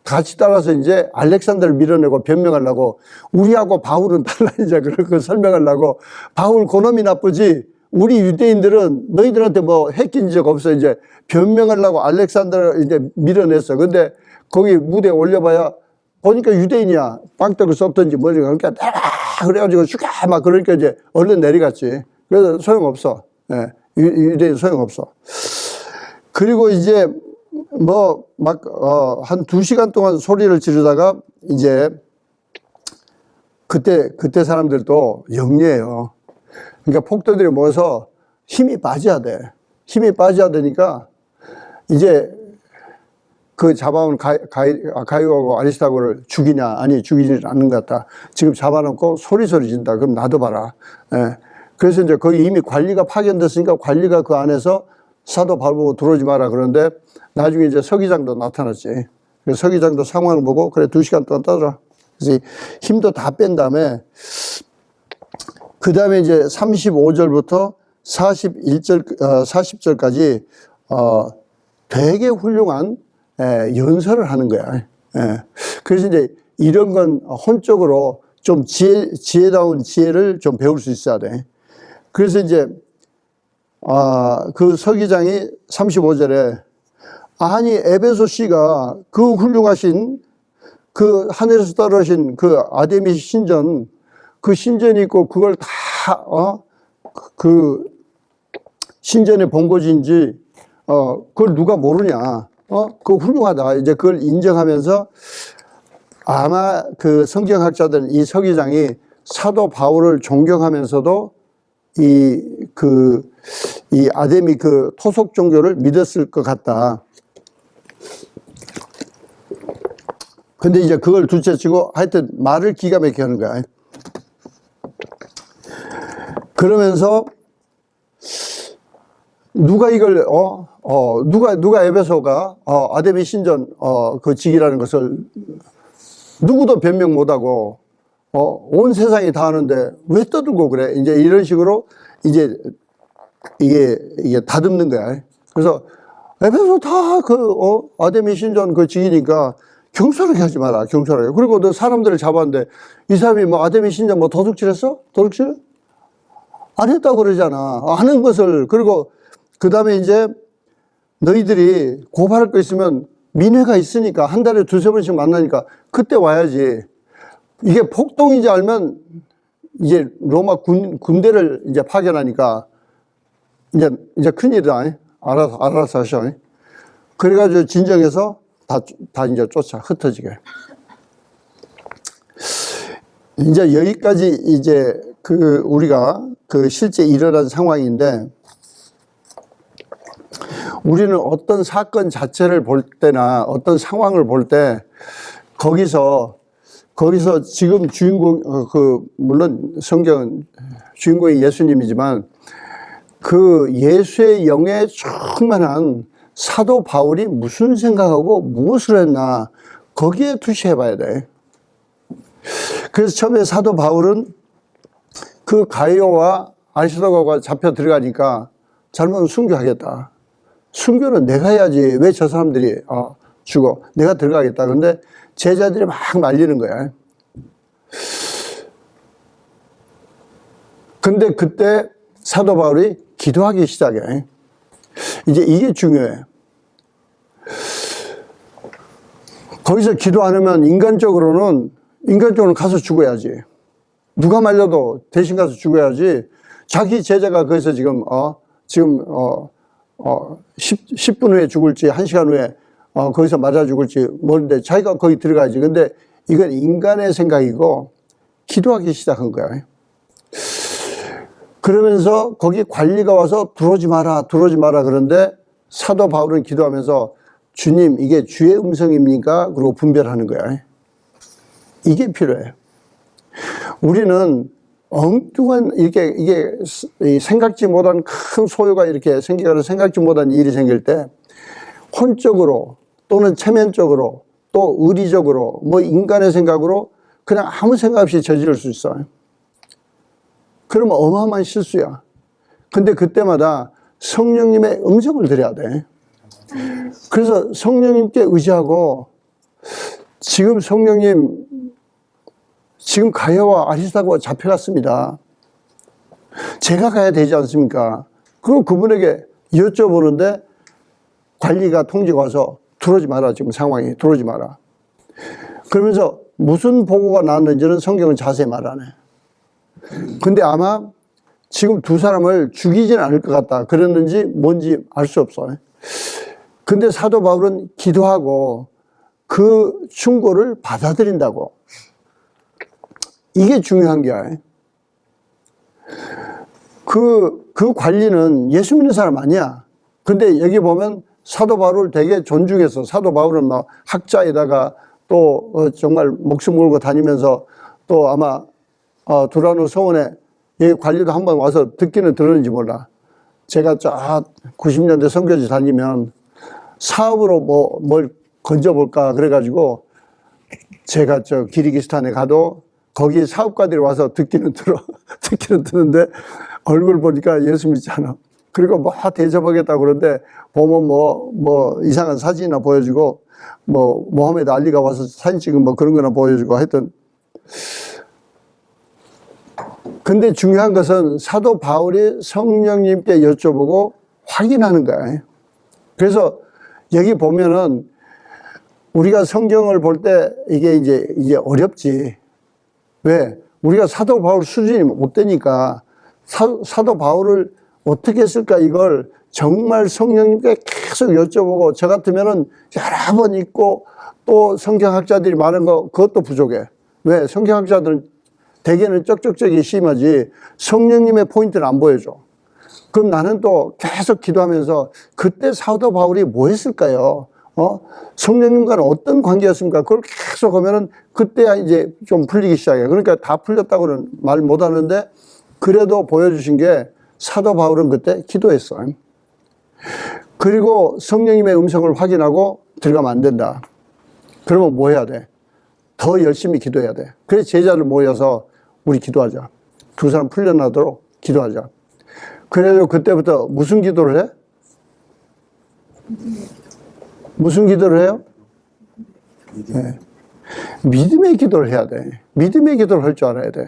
같이 따라서 이제 알렉산더를 밀어내고 변명하려고 우리하고 바울은 달라 이제 그렇게 설명하려고 바울 그놈이 나쁘지 우리 유대인들은 너희들한테 뭐 해낀 적 없어 이제 변명하려고 알렉산더를 이제 밀어냈어. 근데 거기 무대에 올려봐야 보니까 유대인이야. 빵떡을 썩던지 뭐지. 그러니까 그래가지고 슈가 막 그러니까 이제 얼른 내려갔지. 그래서 소용없어. 예. 유대인 소용없어. 그리고 이제 한 2시간 동안 소리를 지르다가 이제 그때 사람들도 영리해요. 그러니까 폭도들이 모여서 힘이 빠져야 돼. 힘이 빠져야 되니까 이제 그 잡아온 가이오하고 아리스타고를 죽이냐? 아니, 죽이지 않는 것 같다. 지금 잡아놓고 소리 진다. 그럼 놔둬봐라. 예. 그래서 이제 거기 이미 관리가 파견됐으니까 관리가 그 안에서 사도 바울 보고 들어오지 마라. 그런데 나중에 이제 서기장도 나타났지. 그래서 서기장도 상황을 보고 그래 2시간 동안 떠들어. 그래서 힘도 다 뺀 다음에 그 다음에 이제 35절부터 40절까지 되게 훌륭한 연설을 하는 거야. 그래서 이제 이런 건 혼적으로 좀 지혜다운 지혜를 좀 배울 수 있어야 돼. 그래서 이제 그 서기장이 35절에 아니 에베소 씨가 그 훌륭하신 그 하늘에서 떨어진 그 아데미 신전 그 신전이 있고 그걸 다 그 신전의 본거지인지 그걸 누가 모르냐. 그거 훌륭하다. 이제 그걸 인정하면서 아마 그 성경학자들은 이 서기장이 사도 바울을 존경하면서도 이 아데미 그 토속 종교를 믿었을 것 같다. 근데 이제 그걸 둘째치고 하여튼 말을 기가 막히게 하는 거야. 그러면서 누가 이걸 누가 에베소가 아데미 신전 그 직이라는 것을 누구도 변명 못하고 온 세상이 다 아는데 왜 떠들고 그래? 이제 이런 식으로 이제 이게 다듬는 거야. 그래서 에베소 다 아데미 신전 그 직이니까 경솔하게 하지 마라. 경솔하게. 그리고 너 사람들을 잡았는데 이 사람이 뭐 아데미 신전 뭐 도둑질했어? 도둑질? 안 했다고 그러잖아. 하는 것을. 그리고 그 다음에 이제 너희들이 고발할 거 있으면 민회가 있으니까 한 달에 2-3번씩 만나니까 그때 와야지. 이게 폭동인지 알면 이제 로마 군대를 이제 파견하니까 이제 큰일이다. 알아서 하셔. 그래가지고 진정해서 다 이제 흩어지게. 이제 여기까지 이제 우리가 실제 일어난 상황인데 우리는 어떤 사건 자체를 볼 때나 어떤 상황을 볼 때 거기서 지금 주인공, 물론 성경은 주인공이 예수님이지만 그 예수의 영에 충만한 사도 바울이 무슨 생각하고 무엇을 했나 거기에 투시해 봐야 돼. 그래서 처음에 사도 바울은 그 가이오와 아리스도고가 잡혀 들어가니까 잘못하면 순교하겠다. 순교는 내가 해야지. 왜 저 사람들이 죽어? 내가 들어가겠다. 근데 제자들이 막 말리는 거야. 근데 그때 사도 바울이 기도하기 시작해. 이제 이게 중요해. 거기서 기도 안 하면 인간적으로는 가서 죽어야지. 누가 말려도 대신 가서 죽어야지. 자기 제자가 거기서 지금 10분 후에 죽을지 1시간 후에 거기서 맞아 죽을지 모르는데 자기가 거기 들어가야지. 근데 이건 인간의 생각이고 기도하기 시작한 거야. 그러면서 거기 관리가 와서 들어오지 마라 그런데 사도 바울은 기도하면서 주님 이게 주의 음성입니까? 그리고 분별하는 거야. 이게 필요해. 우리는 엉뚱한 이게 생각지 못한 큰 소요가 이렇게 생기거나 생각지 못한 일이 생길 때 혼적으로 또는 체면적으로 또 의리적으로 뭐 인간의 생각으로 그냥 아무 생각 없이 저지를 수 있어. 그러면 어마어마한 실수야. 근데 그때마다 성령님의 음성을 드려야 돼. 그래서 성령님께 의지하고 지금 성령님 지금 가야와 아리스타고가 잡혀갔습니다. 제가 가야 되지 않습니까? 그리고 그분에게 여쭤보는데 관리가 통지가 와서 들어오지 마라. 지금 상황이 들어오지 마라. 그러면서 무슨 보고가 나왔는지는 성경은 자세히 말 안 해. 근데 아마 지금 두 사람을 죽이진 않을 것 같다. 그랬는지 뭔지 알 수 없어. 근데 사도 바울은 기도하고 그 충고를 받아들인다고. 이게 중요한 거야. 그 관리는 예수 믿는 사람 아니야. 근데 여기 보면 사도 바울을 되게 존중해서, 사도 바울은 막 학자에다가 또 정말 목숨 걸고 다니면서 또 아마 두라노 서원에 이 관리도 한번 와서 듣기는 들었는지 몰라. 제가 쫙 90년대 선교지 다니면 사업으로 뭘 건져볼까 그래가지고 제가 저 기르기스탄에 가도 거기 사업가들이 와서 듣기는 듣는데 얼굴 보니까 예수 믿지 않아. 그리고 뭐 대접하겠다고 그러는데 보면 뭐 이상한 사진이나 보여주고 뭐 모하메드 알리가 와서 사진 찍은 뭐 그런 거나 보여주고 하여튼. 근데 중요한 것은 사도 바울이 성령님께 여쭤보고 확인하는 거야. 그래서 여기 보면은 우리가 성경을 볼 때 이게 어렵지. 왜? 우리가 사도 바울 수준이 못 되니까 사도 바울을 어떻게 했을까 이걸 정말 성령님께 계속 여쭤보고 저 같으면은 여러 번 읽고 또 성경학자들이 말한 거 그것도 부족해. 왜? 성경학자들은 대개는 쩍쩍쩍이 심하지 성령님의 포인트를 안 보여줘. 그럼 나는 또 계속 기도하면서 그때 사도 바울이 뭐 했을까요? 성령님과는 어떤 관계였습니까? 그걸 계속 하면은 그때야 이제 좀 풀리기 시작해. 그러니까 다 풀렸다고는 말 못 하는데 그래도 보여주신 게 사도 바울은 그때 기도했어. 그리고 성령님의 음성을 확인하고 들어가면 안 된다. 그러면 뭐 해야 돼? 더 열심히 기도해야 돼. 그래서 제자들 모여서 우리 기도하자. 두 사람 풀려나도록 기도하자. 그래서 그때부터 무슨 기도를 해? 무슨 기도를 해요? 네. 믿음의 기도를 해야 돼. 믿음의 기도를 할 줄 알아야 돼.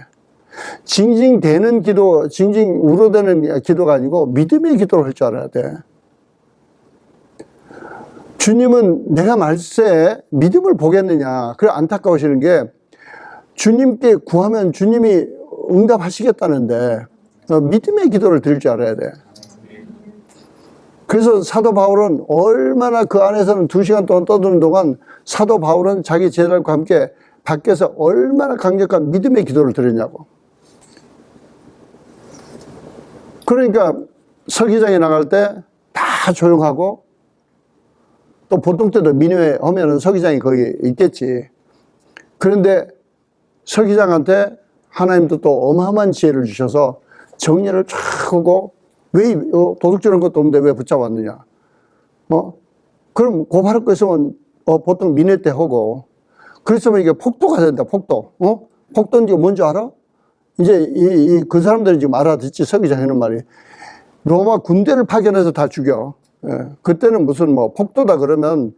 징징대는 기도, 징징 우러대는 기도가 아니고 믿음의 기도를 할 줄 알아야 돼. 주님은 내가 말세 믿음을 보겠느냐. 그래 안타까우시는 게 주님께 구하면 주님이 응답하시겠다는데 믿음의 기도를 드릴 줄 알아야 돼. 그래서 사도 바울은 얼마나 그 안에서는 2시간 동안 떠드는 동안 사도 바울은 자기 제자들과 함께 밖에서 얼마나 강력한 믿음의 기도를 드렸냐고. 그러니까 서기장에 나갈 때 다 조용하고 또 보통 때도 민회에 하면은 서기장이 거기 있겠지. 그런데 서기장한테 하나님도 또 어마어마한 지혜를 주셔서 정리를 쫙 하고 왜 도둑질한 것도 없는데 왜 붙잡았느냐. 그럼 고발할 거 있으면 보통 민회 때 하고 그랬으면 이게 폭도가 된다. 폭도. 폭도인지 뭔지 알아? 이제 그 사람들이 지금 알아듣지. 서기장 하는 말이 로마 군대를 파견해서 다 죽여. 예. 그때는 무슨 폭도다 그러면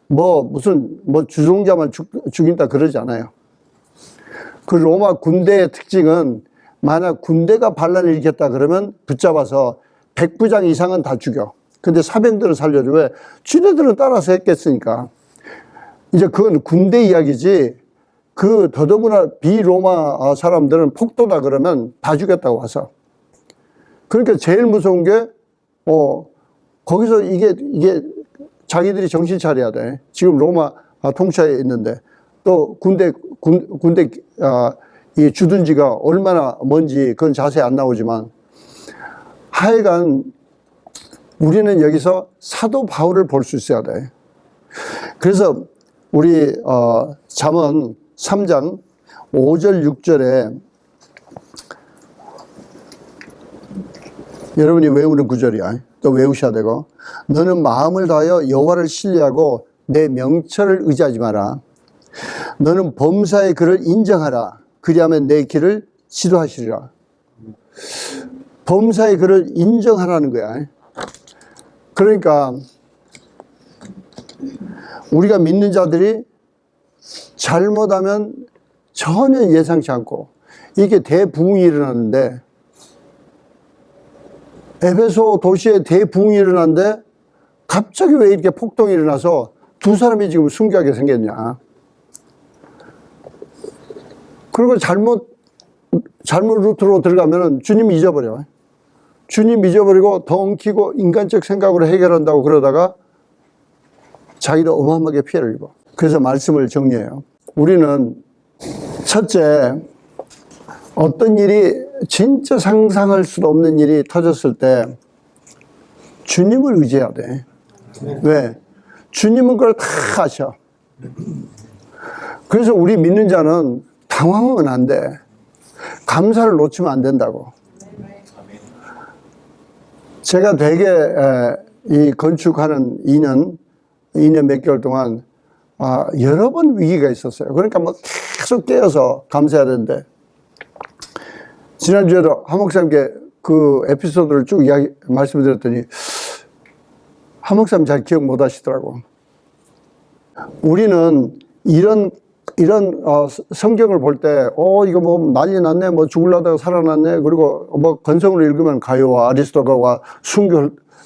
무슨 주종자만 죽인다 그러지 않아요. 그 로마 군대의 특징은 만약 군대가 반란을 일으켰다 그러면 붙잡아서 100부장 이상은 다 죽여. 근데 사병들은 살려줘. 왜? 쥐네들은 따라서 했겠으니까. 이제 그건 군대 이야기지. 그 더더구나 비로마 사람들은 폭도다 그러면 다 죽였다고 와서. 그러니까 제일 무서운 게 거기서 이게 자기들이 정신 차려야 돼. 지금 로마 통치하에 있는데 또 군대 이 주둔지가 얼마나 먼지 그건 자세히 안 나오지만 하여간 우리는 여기서 사도 바울을 볼 수 있어야 돼. 그래서 우리 잠언 3장 5절 6절에 여러분이 외우는 구절이야. 또 외우셔야 되고 너는 마음을 다하여 여호와를 신뢰하고 내 명철을 의지하지 마라. 너는 범사의 그를 인정하라. 그리하면 내 길을 지도하시리라. 범사의 그를 인정하라는 거야. 그러니까 우리가 믿는 자들이 잘못하면 전혀 예상치 않고 이게 대부흥이 일어났는데 에베소 도시에 대부흥이 일어났는데 갑자기 왜 이렇게 폭동이 일어나서 두 사람이 지금 순교하게 생겼냐. 그리고 잘못 루트로 들어가면 주님 잊어버려. 주님 잊어버리고 더 엉키고 인간적 생각으로 해결한다고 그러다가 자기도 어마어마하게 피해를 입어. 그래서 말씀을 정리해요. 우리는 첫째, 어떤 일이 진짜 상상할 수도 없는 일이 터졌을 때 주님을 의지해야 돼. 왜? 주님은 그걸 다 아셔. 그래서 우리 믿는 자는 당황하면 안 돼. 감사를 놓치면 안 된다고. 제가 되게 이 건축하는 2년 몇 개월 동안 여러 번 위기가 있었어요. 그러니까 뭐 계속 깨어서 감사해야 되는데, 지난주에도 한 목사님께 그 에피소드를 쭉 말씀드렸더니 한 목사님 잘 기억 못 하시더라고. 우리는 이런 성경을 볼 때, 이거 뭐 난리 났네, 뭐 죽으려다가 살아났네, 그리고 뭐 건성으로 읽으면 가요와 아리스토가와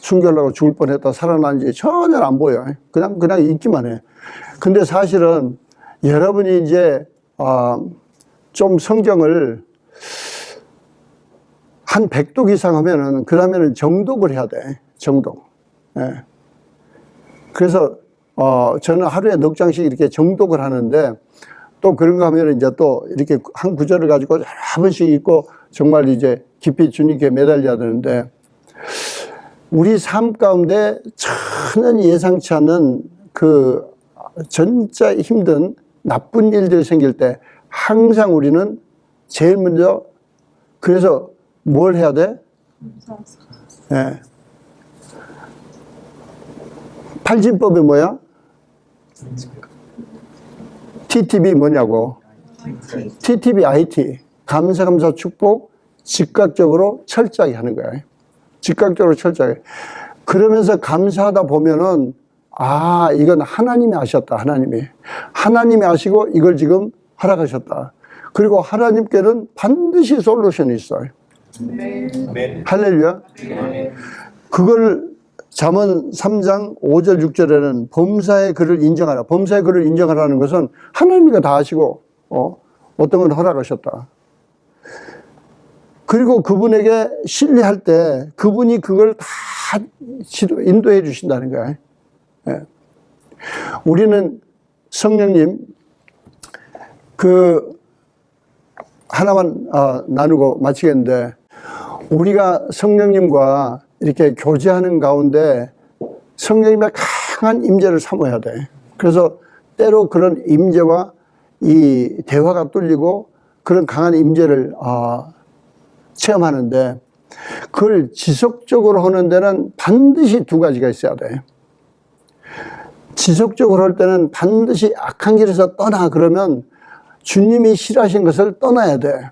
순교하려고 죽을 뻔했다 살아난지 전혀 안 보여. 그냥 읽기만 해. 근데 사실은 여러분이 이제 좀 성경을 한 100독 이상 하면은 그 다음에는 정독을 해야 돼. 정독. 예. 그래서 저는 하루에 넉 장씩 이렇게 정독을 하는데, 또 그런 거 하면 이제 또 이렇게 한 구절을 가지고 여러 번씩 읽고 정말 이제 깊이 주님께 매달려야 되는데, 우리 삶 가운데 전혀 예상치 않은 그 진짜 힘든 나쁜 일들이 생길 때 항상 우리는 제일 먼저, 그래서 뭘 해야 돼? 예. 팔진법이 뭐야? TTB 뭐냐고? TTB IT. 감사, 축복, 즉각적으로 철저하게 하는 거야. 즉각적으로 철저하게. 그러면서 감사하다 보면은, 이건 하나님이 아셨다, 하나님이 아시고 이걸 지금 허락하셨다. 그리고 하나님께는 반드시 솔루션이 있어요. 할렐루야. 그걸 잠언 3장 5절 6절에는 범사의 글을 인정하라. 범사의 글을 인정하라는 것은 하나님이 다 아시고 어떤 건 허락하셨다. 그리고 그분에게 신뢰할 때 그분이 그걸 다 인도해 주신다는 거야. 예. 우리는 성령님 하나만 나누고 마치겠는데, 우리가 성령님과 이렇게 교제하는 가운데 성령님의 강한 임재를 사모해야 돼. 그래서 때로 그런 임재와 이 대화가 뚫리고 그런 강한 임재를 체험하는데, 그걸 지속적으로 하는 데는 반드시 두 가지가 있어야 돼. 지속적으로 할 때는 반드시 악한 길에서 떠나, 그러면 주님이 싫어하신 것을 떠나야 돼.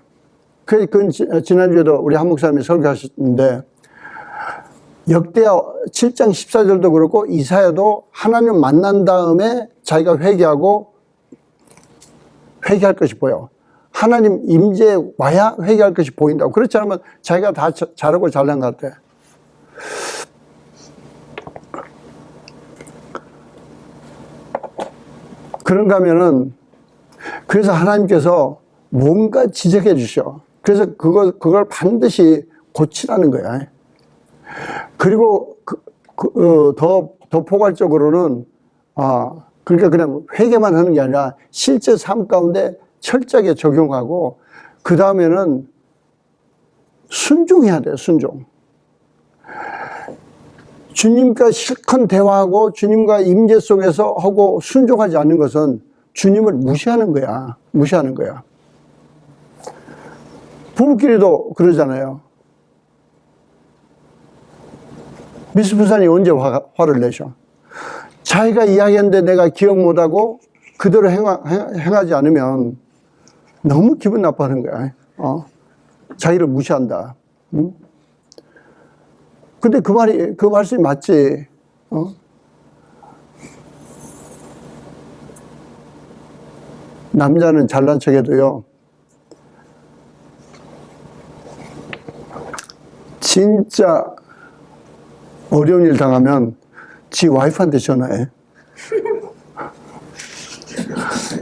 그건 지난주에도 우리 한 목사님이 설교하셨는데, 역대하 7장 14절도 그렇고 이사야도 하나님 만난 다음에 자기가 회개할 것이 보여. 하나님 임재 와야 회개할 것이 보인다고. 그렇지 않으면 자기가 다 잘하고 잘난 것 같아. 그런가 하면은, 그래서 하나님께서 뭔가 지적해 주셔. 그래서 그걸 반드시 고치라는 거야. 그리고 더 포괄적으로는 그러니까 그냥 회개만 하는 게 아니라 실제 삶 가운데 철저하게 적용하고, 그 다음에는 순종해야 돼. 순종. 주님과 실컷 대화하고 주님과 임재 속에서 하고 순종하지 않는 것은 주님을 무시하는 거야. 무시하는 거야. 부부끼리도 그러잖아요. 미스 부사님 언제 화를 내셔? 자기가 이야기했는데 내가 기억 못하고 그대로 행하지 않으면 너무 기분 나빠하는 거야. 자기를 무시한다. 응? 근데 그 말씀이 맞지. 남자는 잘난 척 해도요, 진짜 어려운 일 당하면 지 와이프한테 전화해.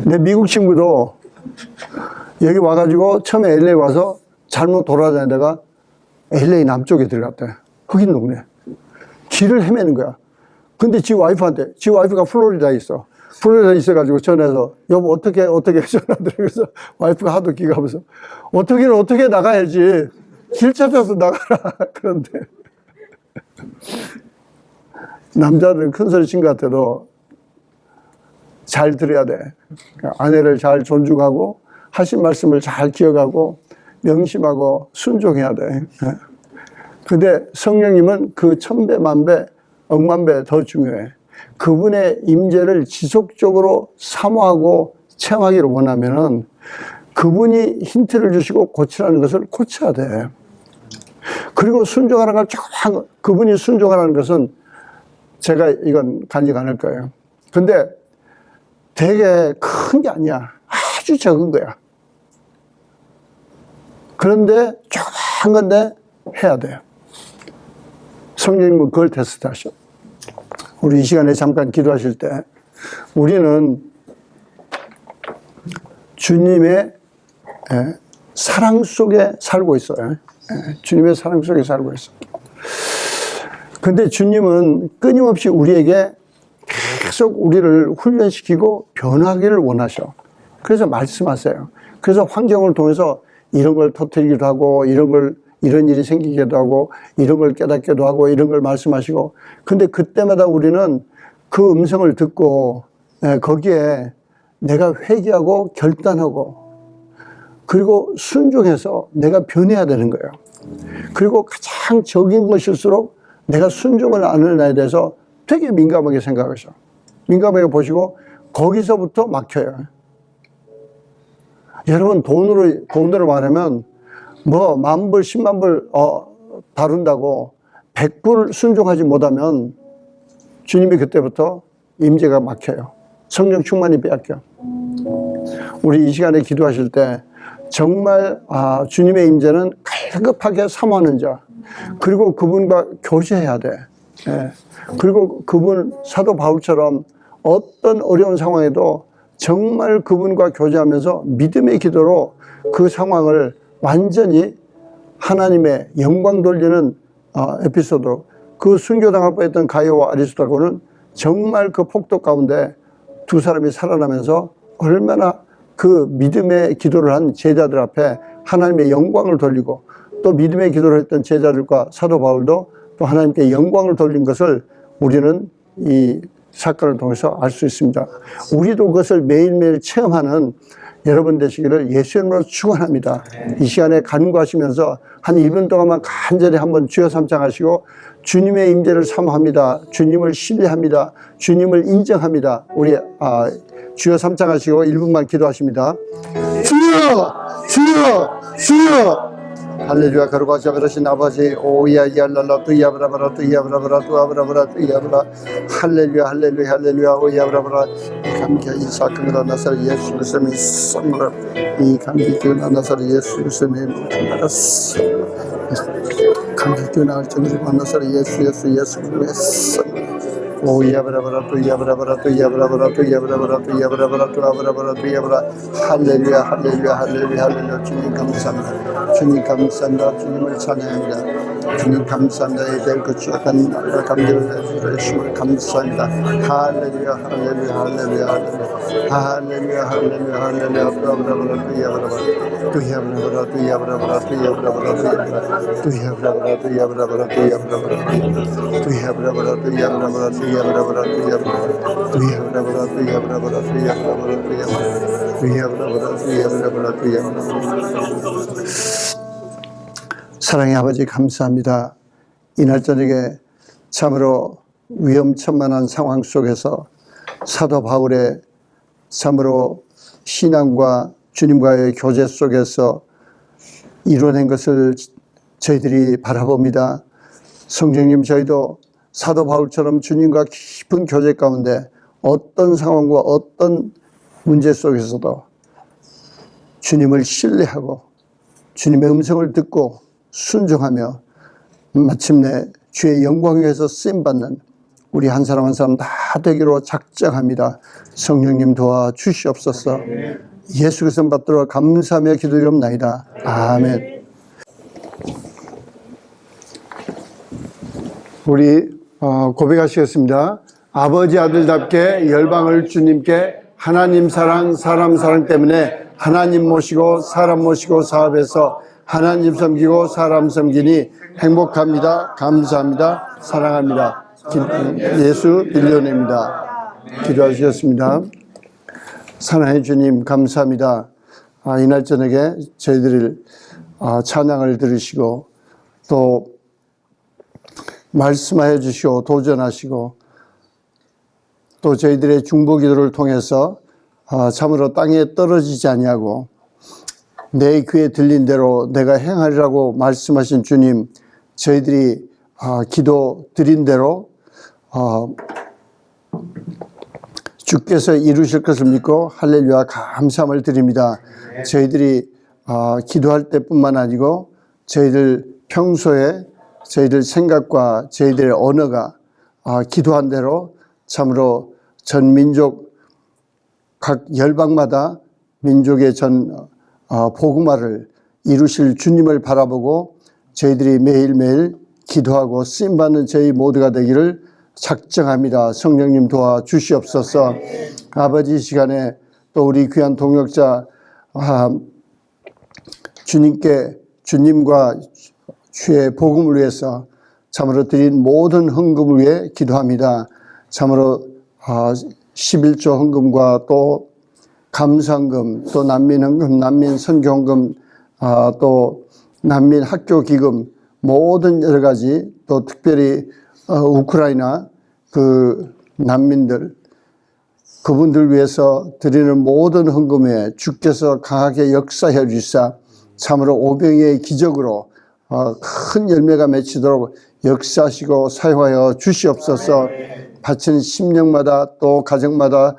내 미국 친구도 여기 와가지고 처음에 LA 와서 잘못 돌아다니다가 LA 남쪽에 들어갔대. 흑인 동네. 길을 헤매는 거야. 근데 지 와이프가 플로리다에 있어. 플로리다에 있어가지고 전화해서, 여보, 어떻게 전화드려. 그래서 와이프가 하도 기가면서, 어떻게 나가야지. 길 찾아서 나가라. 그런데, 남자들은 큰 소리 친 것 같아도 잘 들어야 돼. 아내를 잘 존중하고, 하신 말씀을 잘 기억하고, 명심하고, 순종해야 돼. 근데 성령님은 그 1000배, 10,000배, 억만 배 더 중요해. 그분의 임재를 지속적으로 사모하고 체험하기를 원하면은 그분이 힌트를 주시고 고치라는 것을 고쳐야 돼. 그리고 순종하는 걸 그분이 순종하라는 것은 제가 이건 간직 않을 거예요. 근데 되게 큰 게 아니야. 아주 적은 거야. 그런데 조그만 건데 해야 돼요. 성령님은 그걸 테스트 하셔. 우리 이 시간에 잠깐 기도하실 때 우리는 주님의 사랑 속에 살고 있어요. 주님의 사랑 속에 살고 있어요. 근데 주님은 끊임없이 우리에게 계속 우리를 훈련시키고 변화하기를 원하셔. 그래서 말씀하세요. 그래서 환경을 통해서 이런 걸 터뜨리기도 하고 이런 일이 생기기도 하고 이런 걸 깨닫기도 하고 이런 걸 말씀하시고, 근데 그때마다 우리는 그 음성을 듣고 거기에 내가 회개하고 결단하고 그리고 순종해서 내가 변해야 되는 거예요. 그리고 가장 적은 것일수록 내가 순종을 안 하는 나에 대해서 되게 민감하게 생각하셔. 민감하게 보시고 거기서부터 막혀요. 여러분 돈으로 말하면 뭐 10,000불, 100,000불 다룬다고 100불 순종하지 못하면 주님이 그때부터 임재가 막혀요. 성령 충만이 빼앗겨. 우리 이 시간에 기도하실 때 정말 주님의 임재는 갈급하게 사모하는 자, 그리고 그분과 교제해야 돼. 그리고 그분 사도 바울처럼 어떤 어려운 상황에도 정말 그분과 교제하면서 믿음의 기도로 그 상황을 완전히 하나님의 영광 돌리는 에피소드로, 그 순교당할 뻔했던 가이오와 아리스토텔은 정말 그 폭도 가운데 두 사람이 살아나면서 얼마나 그 믿음의 기도를 한 제자들 앞에 하나님의 영광을 돌리고, 또 믿음의 기도를 했던 제자들과 사도 바울도 또 하나님께 영광을 돌린 것을 우리는 이 사건을 통해서 알 수 있습니다. 우리도 그것을 매일매일 체험하는 여러분 되시기를 예수의 이름으로 축원합니다. 이 시간에 간구하시면서 한 1분 동안만 간절히 한번 주여 삼창하시고 주님의 임재를 사모합니다. 주님을 신뢰합니다. 주님을 인정합니다. 우리 주여 삼창하시고 1분만 기도하십니다. 주여! 주여! 주여! 할렐루야. 거룩하시고 그러신 아버지, 오야 야랄라 뚜야브라바라 뚜야브라바라 뚜아브라바라 뚜야브라, 할렐루야 할렐루야 할렐루야. 오야브라바라. 감기가 이사크미라 나사렛 예수 그리스도의 선물, 이 감기가 나사렛 예수 그리스도의 나라스, 감기가 나사렛 나사렛 예수 그리스도의 선물. 오야브라바라 뚜야브라바라 뚜야브라바라 뚜야브라바라 뚜야브라바라 뚜아브라바라 뚜야브라. 할렐루야 할렐루야 할렐루야 할렐루야. 주님 감사합니다. 주님 감사합니다. 주님을 찬양합니다. 주님 감사합니다. 이들 그 추악한 감격을 내주시고 예수를 감사합니다. 할렐루야 할렐루야 할렐루야 할렐루야 할렐루야 할렐루야. 뚜아브라바라 뚜야브라바라 뚜야브라바라 뚜야브라바라 뚜야브라바라 뚜야브라바라 뚜야브라바라 뚜야브라바라 뚜야브라바라 사랑의 아버지 감사합니다. 이날 저녁에 참으로 위험천만한 상황 속에서 사도 바울의 참으로 신앙과 주님과의 교제 속에서 이뤄낸 것을 저희들이 바라봅니다. 성령님, 저희도 사도 바울처럼 주님과 깊은 교제 가운데 어떤 상황과 어떤 문제 속에서도 주님을 신뢰하고 주님의 음성을 듣고 순종하며 마침내 주의 영광 위에서 쓰임받는 우리 한 사람 한 사람 다 되기로 작정합니다. 성령님 도와주시옵소서. 예수 그리스도 받들어 감사하며 기도드리옵나이다. 아멘. 우리 고백하시겠습니다. 아버지 아들답게 열방을 주님께 하나님 사랑, 사람 사랑 때문에 하나님 모시고 사람 모시고 사업에서 하나님 섬기고 사람 섬기니 행복합니다. 감사합니다. 사랑합니다. 예수 빌려냅니다. 기도하시겠습니다. 사랑해 주님 감사합니다. 이날 저녁에 저희들 찬양을 들으시고 또 말씀하여 주시고 도전하시고 또 저희들의 중보기도를 통해서 참으로 땅에 떨어지지 아니하고 내 귀에 들린 대로 내가 행하리라고 말씀하신 주님, 저희들이 기도 드린 대로 주께서 이루실 것을 믿고 할렐루야 감사함을 드립니다. 저희들이 기도할 때뿐만 아니고 저희들 평소에 저희들 생각과 저희들의 언어가 기도한 대로 참으로 전 민족 각 열방마다 민족의 전 복음화를 이루실 주님을 바라보고 저희들이 매일매일 기도하고 쓰임받는 저희 모두가 되기를 작정합니다. 성령님 도와주시옵소서. 아버지 이 시간에 또 우리 귀한 동역자 주님과 주의 복음을 위해서 참으로 드린 모든 헌금을 위해 기도합니다. 참으로 11조 헌금과 또 감사헌금, 또 난민헌금, 난민선교헌금, 또 난민 학교기금, 모든 여러 가지, 또 특별히 우크라이나 그 난민들, 그분들 위해서 드리는 모든 헌금에 주께서 강하게 역사해 주시사 참으로 오병이의 기적으로 큰 열매가 맺히도록 역사하시고 사용하여 주시옵소서. 바치는 심령마다 또 가정마다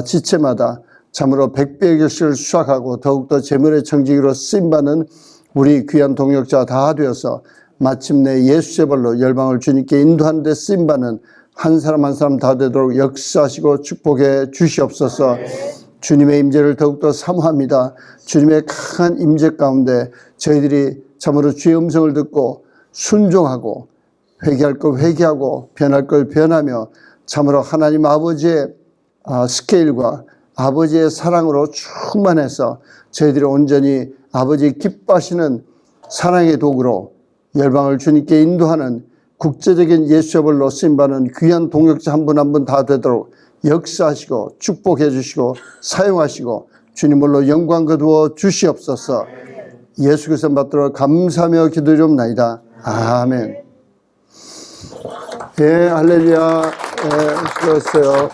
지체마다 참으로 백배의 결실을 수확하고 더욱더 재물의 청지기로 쓰임받는 우리 귀한 동역자 다 되어서 마침내 예수의 벌로 열방을 주님께 인도하는 데 쓰임받는 한 사람 한 사람 다 되도록 역사하시고 축복해 주시옵소서. 주님의 임재를 더욱더 사모합니다. 주님의 강한 임재 가운데 저희들이 참으로 주의 음성을 듣고 순종하고 회개할 것 회개하고 변할 걸 변하며 참으로 하나님 아버지의 스케일과 아버지의 사랑으로 충만해서 저희들이 온전히 아버지 기뻐하시는 사랑의 도구로 열방을 주님께 인도하는 국제적인 예수의 벌로 쓰임받는 귀한 동역자 한 분 한 분 다 되도록 역사하시고 축복해 주시고 사용하시고 주님으로 영광 거두어 주시옵소서. 예수 그리스도 받들어 감사하며 기도드리옵나이다. 아멘. 예, 할렐루야. 예, 수고하셨어요.